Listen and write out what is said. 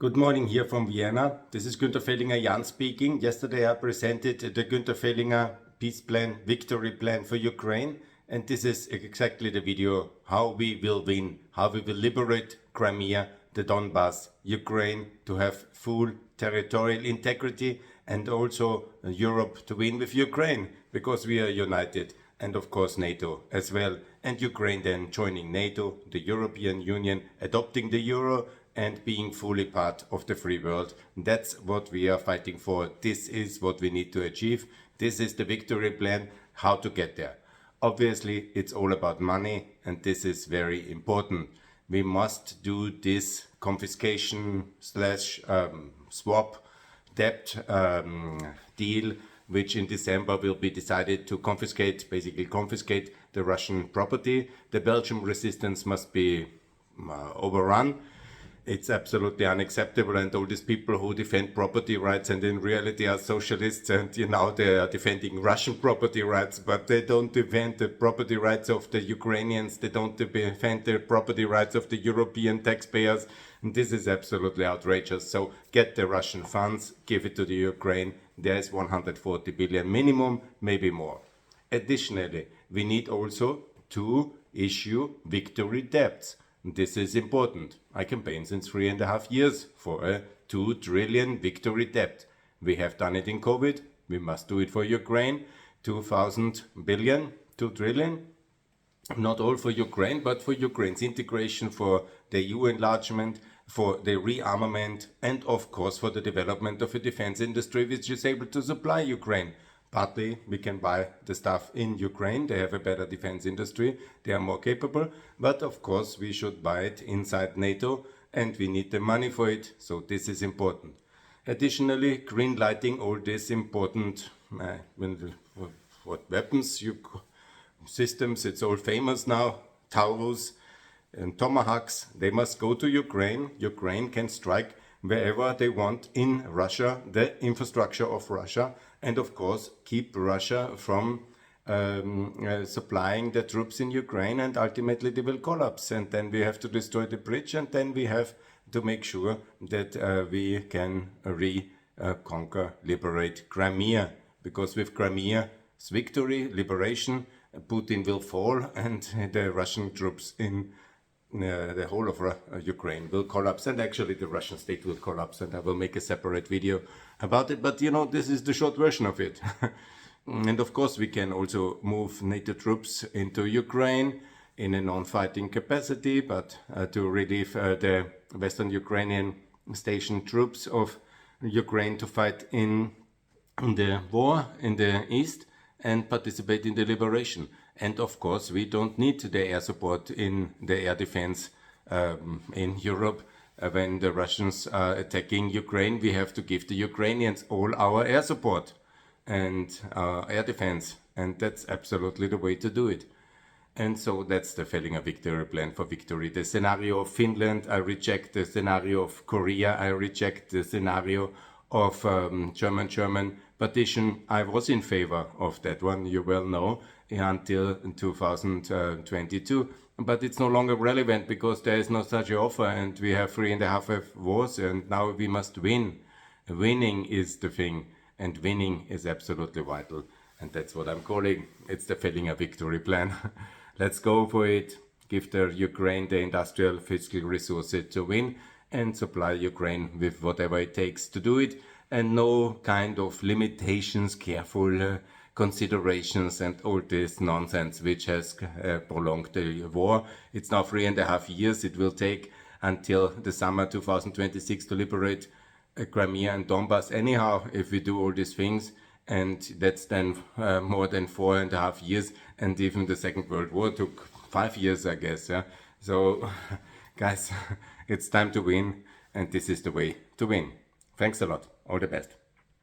Good morning here from Vienna. This is Gunther Fehlinger Jan speaking. Yesterday I presented the Gunther Fehlinger peace plan, victory plan for Ukraine. And this is exactly the video how we will win, how we will liberate Crimea, the Donbass, Ukraine to have full territorial integrity and also Europe to win with Ukraine because we are united. And of course NATO as well. And Ukraine then joining NATO, the European Union, adopting the euro and being fully part of the free world. That's what we are fighting for. This is what we need to achieve. This is the victory plan, how to get there. Obviously, it's all about money, and this is very important. We must do this confiscation slash swap debt deal, which in December will be decided to basically confiscate the Russian property. The Belgian resistance must be overrun. It's absolutely unacceptable, and all these people who defend property rights and in reality are socialists and they are defending Russian property rights, but they don't defend the property rights of the Ukrainians, they don't defend the property rights of the European taxpayers, and this is absolutely outrageous. So get the Russian funds, give it to the Ukraine. There is 140 billion minimum, maybe more. Additionally, we need also to issue victory debts. This is important. I campaign since 3.5 years for a 2 trillion victory debt. We have done it in COVID. We must do it for Ukraine. 2,000 billion, 2 trillion. Not all for Ukraine, but for Ukraine's integration, for the EU enlargement, for the rearmament, and of course for the development of a defense industry which is able to supply Ukraine. Partly we can buy the stuff in Ukraine, they have a better defense industry, they are more capable, but of course we should buy it inside NATO and we need the money for it, so this is important. Additionally, green lighting all this important what weapons systems, it's all famous now, Taurus and Tomahawks, they must go to Ukraine. Ukraine can strike wherever they want in Russia, the infrastructure of Russia, and of course keep Russia from supplying the troops in Ukraine, and ultimately they will collapse, and then we have to destroy the bridge, and then we have to make sure that we can reconquer, liberate Crimea, because with Crimea's victory, liberation, Putin will fall and the Russian troops in the whole of Ukraine will collapse, and actually the Russian state will collapse, and I will make a separate video about it, but this is the short version of it. And of course we can also move NATO troops into Ukraine in a non-fighting capacity, but to relieve the Western Ukrainian stationed troops of Ukraine to fight in the war in the east and participate in the liberation. And of course, we don't need the air support in the air defense in Europe. When the Russians are attacking Ukraine, we have to give the Ukrainians all our air support and air defense. And that's absolutely the way to do it. And so that's the Fehlinger victory plan for victory. The scenario of Finland, I reject. The scenario of Korea, I reject. The scenario of German partition, I was in favor of that one, you well know, until 2022. But it's no longer relevant because there is no such offer, and we have 3.5 wars, and now we must win. Winning is the thing, and winning is absolutely vital. And that's what I'm calling. It's the Fehlinger victory plan. Let's go for it. Give the Ukraine the industrial fiscal resources to win and supply Ukraine with whatever it takes to do it. And no kind of limitations, careful considerations and all this nonsense which has prolonged the war. It's now 3.5 years. It will take until the summer 2026 to liberate Crimea and Donbass anyhow, if we do all these things. And that's then more than 4.5 years. And even the Second World War took 5 years, I guess. Yeah? So, guys, it's time to win. And this is the way to win. Thanks a lot. All the best.